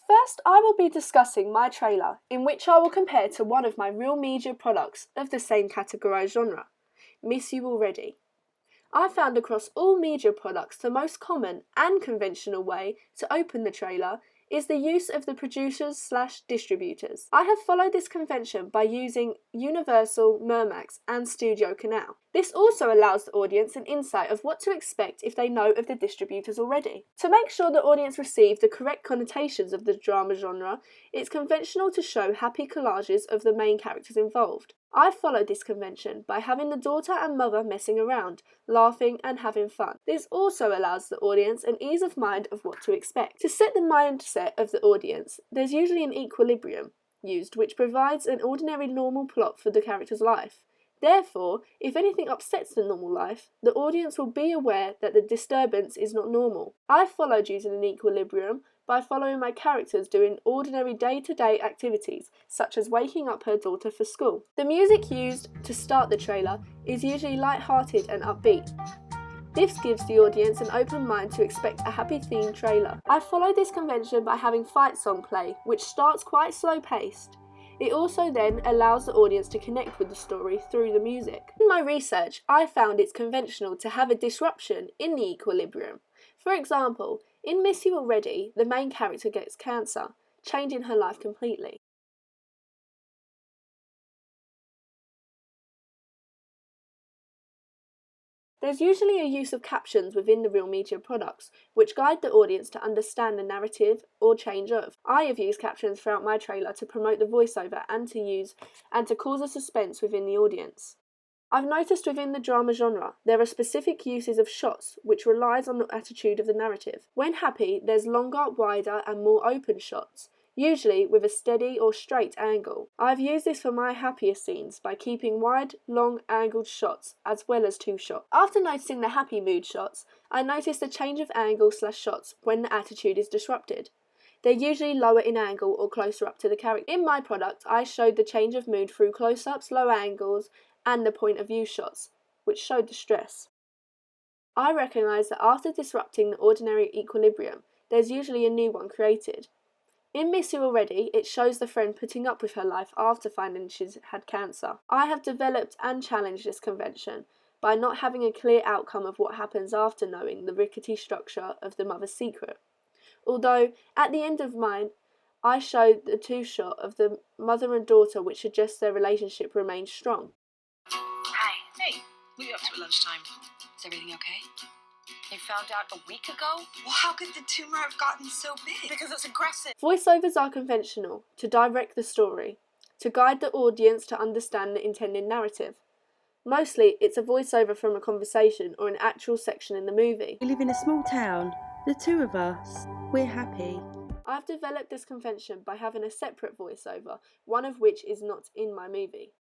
First, I will be discussing my trailer, in which I will compare to one of my real media products of the same categorised genre, Miss You Already. I found across all media products the most common and conventional way to open the trailer is the use of the producers/distributors. I have followed this convention by using Universal, Miramax and Studio Canal. This also allows the audience an insight of what to expect if they know of the distributors already. To make sure the audience receive the correct connotations of the drama genre, it's conventional to show happy collages of the main characters involved. I followed this convention by having the daughter and mother messing around, laughing and having fun. This also allows the audience an ease of mind of what to expect. To set the mindset of the audience, there's usually an equilibrium used which provides an ordinary normal plot for the character's life. Therefore, if anything upsets the normal life, the audience will be aware that the disturbance is not normal. I followed using an equilibrium by following my characters doing ordinary day-to-day activities, such as waking up her daughter for school. The music used to start the trailer is usually light-hearted and upbeat. This gives the audience an open mind to expect a happy themed trailer. I followed this convention by having fight song play, which starts quite slow-paced. It also then allows the audience to connect with the story through the music. In my research, I found it's conventional to have a disruption in the equilibrium. For example, in Miss You Already, the main character gets cancer, changing her life completely. There's usually a use of captions within the real media products, which guide the audience to understand the narrative or change of. I have used captions throughout my trailer to promote the voiceover and to cause a suspense within the audience. I've noticed within the drama genre, there are specific uses of shots which relies on the attitude of the narrative. When happy, there's longer, wider and more open shots, usually with a steady or straight angle. I've used this for my happier scenes by keeping wide, long angled shots as well as two shots. After noticing the happy mood shots, I noticed the change of angle/shots when the attitude is disrupted. They're usually lower in angle or closer up to the character. In my product, I showed the change of mood through close-ups, low angles, and the point of view shots, which showed the stress. I recognise that after disrupting the ordinary equilibrium, there's usually a new one created. In Miss You Already, it shows the friend putting up with her life after finding she's had cancer. I have developed and challenged this convention by not having a clear outcome of what happens after knowing the rickety structure of the mother's secret. Although, at the end of mine, I showed the two-shot of the mother and daughter which suggests their relationship remains strong. Hi. Hey, what are you up to at lunchtime? Is everything okay? You found out a week ago? Well, how could the tumor have gotten so big? Because it's aggressive. Voiceovers are conventional to direct the story, to guide the audience to understand the intended narrative. Mostly, it's a voiceover from a conversation or an actual section in the movie. We live in a small town. The two of us, we're happy. I've developed this convention by having a separate voiceover, one of which is not in my movie.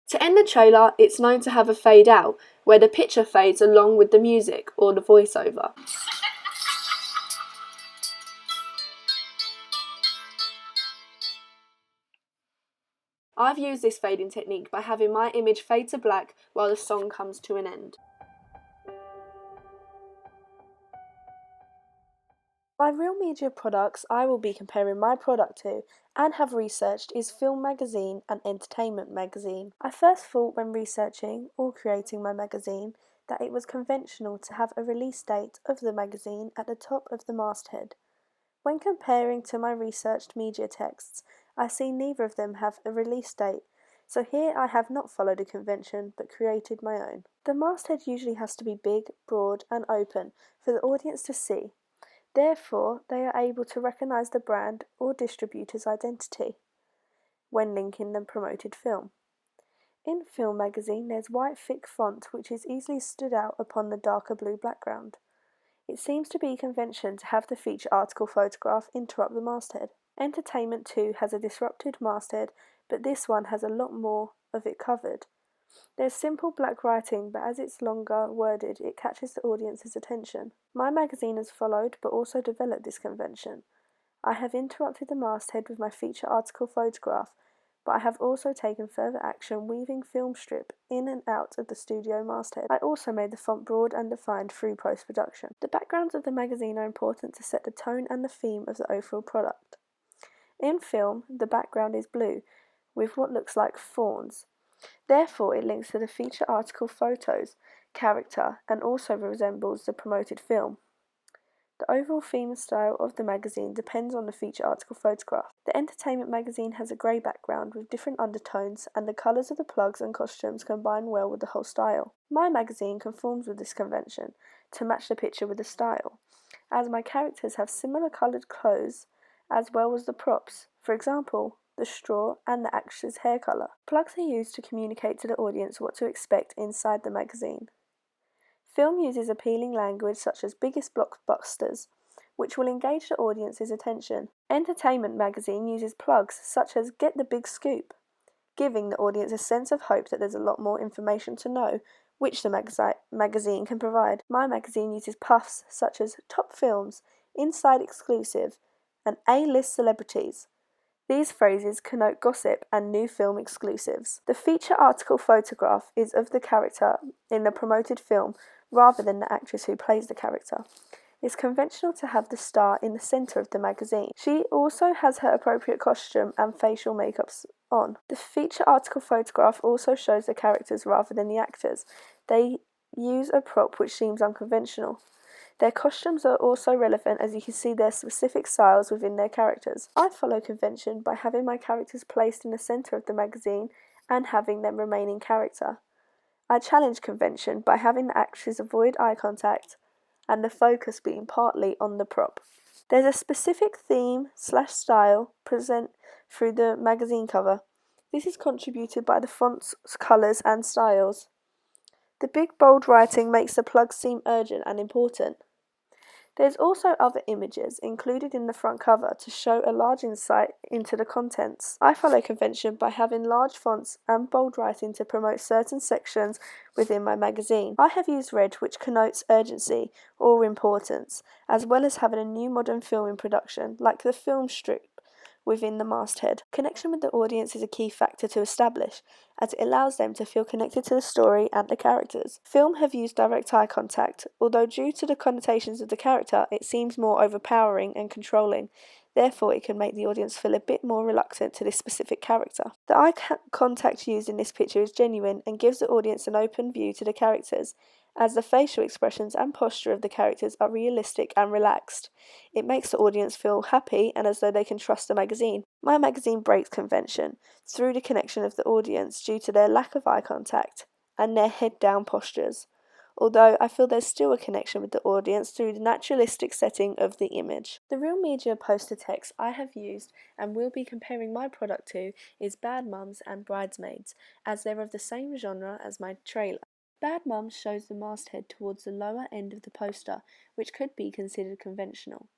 To end the trailer, it's known to have a fade out, where the picture fades along with the music or the voiceover. I've used this fading technique by having my image fade to black while the song comes to an end. By real media products I will be comparing my product to and have researched is Film Magazine and Entertainment Magazine. I first thought when researching or creating my magazine that it was conventional to have a release date of the magazine at the top of the masthead. When comparing to my researched media texts, I see neither of them have a release date, so here I have not followed a convention but created my own. The masthead usually has to be big, broad and open for the audience to see. Therefore, they are able to recognise the brand or distributor's identity when linking the promoted film. In Film Magazine, there's white thick font which is easily stood out upon the darker blue background. It seems to be convention to have the feature article photograph interrupt the masthead. Entertainment too has a disrupted masthead, but this one has a lot more of it covered. There's simple black writing, but as it's longer worded, it catches the audience's attention. My magazine has followed, but also developed this convention. I have interrupted the masthead with my feature article photograph, but I have also taken further action weaving film strip in and out of the studio masthead. I also made the font broad and defined through post-production. The backgrounds of the magazine are important to set the tone and the theme of the overall product. In film, the background is blue, with what looks like fawns. Therefore, it links to the feature article photos, character, and also resembles the promoted film. The overall theme and style of the magazine depends on the feature article photograph. The entertainment magazine has a grey background with different undertones, and the colours of the plugs and costumes combine well with the whole style. My magazine conforms with this convention to match the picture with the style, as my characters have similar coloured clothes as well as the props. For example, the straw and the actress's hair colour. Plugs are used to communicate to the audience what to expect inside the magazine. Film uses appealing language such as biggest blockbusters, which will engage the audience's attention. Entertainment magazine uses plugs such as get the big scoop, giving the audience a sense of hope that there's a lot more information to know, which the magazine can provide. My magazine uses puffs such as top films, inside exclusive, and A-list celebrities. These phrases connote gossip and new film exclusives. The feature article photograph is of the character in the promoted film rather than the actress who plays the character. It's conventional to have the star in the centre of the magazine. She also has her appropriate costume and facial makeups on. The feature article photograph also shows the characters rather than the actors. They use a prop which seems unconventional. Their costumes are also relevant as you can see their specific styles within their characters. I follow convention by having my characters placed in the centre of the magazine and having them remain in character. I challenge convention by having the actors avoid eye contact and the focus being partly on the prop. There's a specific theme/style present through the magazine cover. This is contributed by the font's colours and styles. The big bold writing makes the plug seem urgent and important. There's also other images included in the front cover to show a large insight into the contents. I follow convention by having large fonts and bold writing to promote certain sections within my magazine. I have used red, which connotes urgency or importance, as well as having a new modern film in production, like the film strip within the masthead. Connection with the audience is a key factor to establish, as it allows them to feel connected to the story and the characters. Film have used direct eye contact, although due to the connotations of the character, it seems more overpowering and controlling. Therefore, it can make the audience feel a bit more reluctant to this specific character. The eye contact used in this picture is genuine and gives the audience an open view to the characters, as the facial expressions and posture of the characters are realistic and relaxed. It makes the audience feel happy and as though they can trust the magazine. My magazine breaks convention through the connection of the audience due to their lack of eye contact and their head-down postures, although I feel there's still a connection with the audience through the naturalistic setting of the image. The real media poster text I have used and will be comparing my product to is Bad Mums and Bridesmaids, as they're of the same genre as my trailer. Bad Mums shows the masthead towards the lower end of the poster, which could be considered conventional.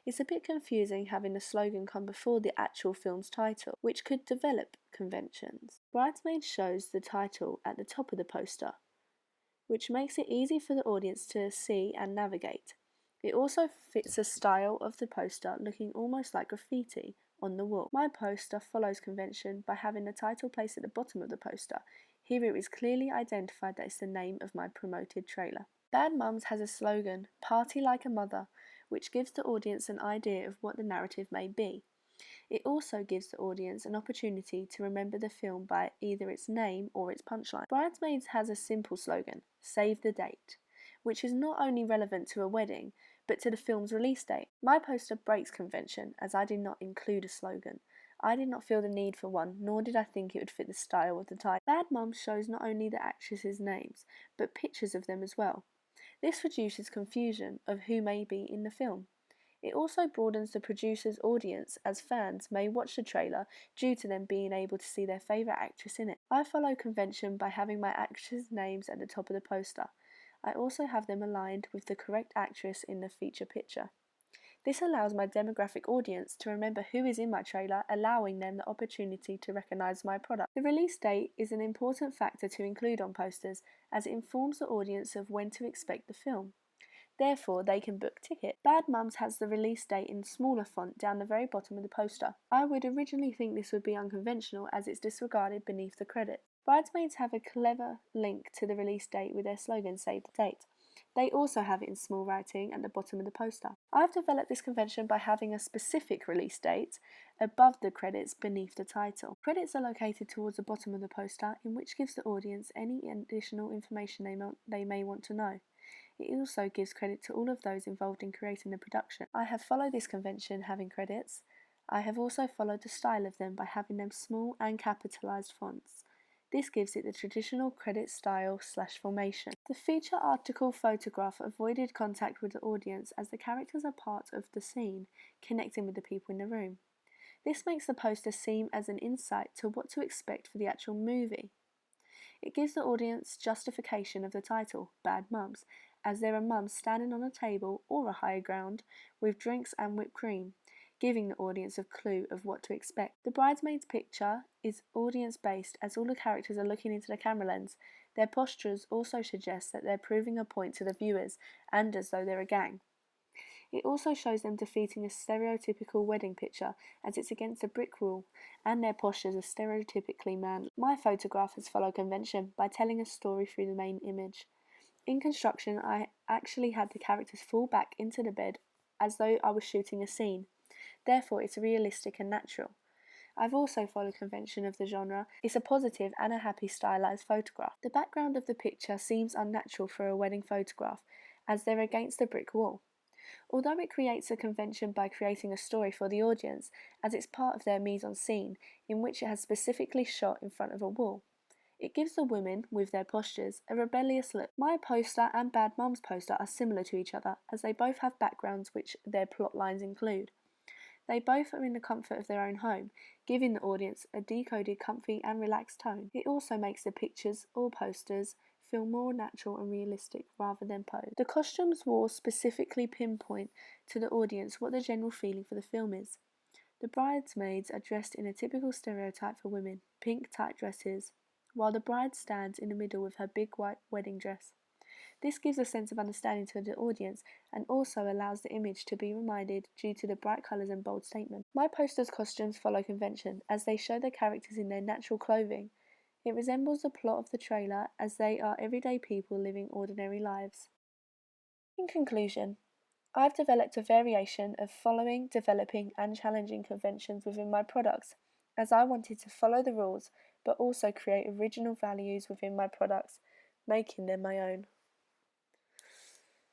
It's a bit confusing having the slogan come before the actual film's title, which could develop conventions. Bridesmaids shows the title at the top of the poster, which makes it easy for the audience to see and navigate. It also fits the style of the poster, looking almost like graffiti on the wall. My poster follows convention by having the title placed at the bottom of the poster. Here it is clearly identified that it's the name of my promoted trailer. Bad Mums has a slogan, "Party like a mother," which gives the audience an idea of what the narrative may be. It also gives the audience an opportunity to remember the film by either its name or its punchline. Bridesmaids has a simple slogan, "Save the date," which is not only relevant to a wedding, but to the film's release date. My poster breaks convention as I did not include a slogan. I did not feel the need for one, nor did I think it would fit the style of the title. Bad Mums shows not only the actresses' names, but pictures of them as well. This reduces confusion of who may be in the film. It also broadens the producer's audience, as fans may watch the trailer due to them being able to see their favourite actress in it. I follow convention by having my actresses' names at the top of the poster. I also have them aligned with the correct actress in the feature picture. This allows my demographic audience to remember who is in my trailer, allowing them the opportunity to recognise my product. The release date is an important factor to include on posters, as it informs the audience of when to expect the film. Therefore, they can book tickets. Bad Mums has the release date in smaller font down the very bottom of the poster. I would originally think this would be unconventional as it's disregarded beneath the credits. Bridesmaids have a clever link to the release date with their slogan Save the Date. They also have it in small writing at the bottom of the poster. I've developed this convention by having a specific release date above the credits beneath the title. Credits are located towards the bottom of the poster, in which gives the audience any additional information they may want to know. It also gives credit to all of those involved in creating the production. I have followed this convention having credits. I have also followed the style of them by having them small and capitalised fonts. This gives it the traditional credit style / formation. The feature article photograph avoided contact with the audience as the characters are part of the scene, connecting with the people in the room. This makes the poster seem as an insight to what to expect for the actual movie. It gives the audience justification of the title, Bad Mums, as there are mums standing on a table or a higher ground with drinks and whipped cream, giving the audience a clue of what to expect. The bridesmaids' picture is audience-based as all the characters are looking into the camera lens. Their postures also suggest that they're proving a point to the viewers and as though they're a gang. It also shows them defeating a stereotypical wedding picture as it's against a brick wall, and their postures are stereotypically manly. My photographers follow convention by telling a story through the main image. In construction, I actually had the characters fall back into the bed as though I was shooting a scene. Therefore, it's realistic and natural. I've also followed convention of the genre. It's a positive and a happy stylized photograph. The background of the picture seems unnatural for a wedding photograph, as they're against a brick wall. Although it creates a convention by creating a story for the audience, as it's part of their mise-en-scene, in which it has specifically shot in front of a wall. It gives the women, with their postures, a rebellious look. My poster and Bad Mum's poster are similar to each other, as they both have backgrounds which their plot lines include. They both are in the comfort of their own home, giving the audience a decoded, comfy and relaxed tone. It also makes the pictures or posters feel more natural and realistic rather than posed. The costumes wore specifically pinpoint to the audience what the general feeling for the film is. The bridesmaids are dressed in a typical stereotype for women, pink tight dresses, while the bride stands in the middle with her big white wedding dress. This gives a sense of understanding to the audience and also allows the image to be reminded due to the bright colours and bold statement. My posters' costumes follow convention as they show the characters in their natural clothing. It resembles the plot of the trailer as they are everyday people living ordinary lives. In conclusion, I've developed a variation of following, developing and challenging conventions within my products, as I wanted to follow the rules but also create original values within my products, making them my own.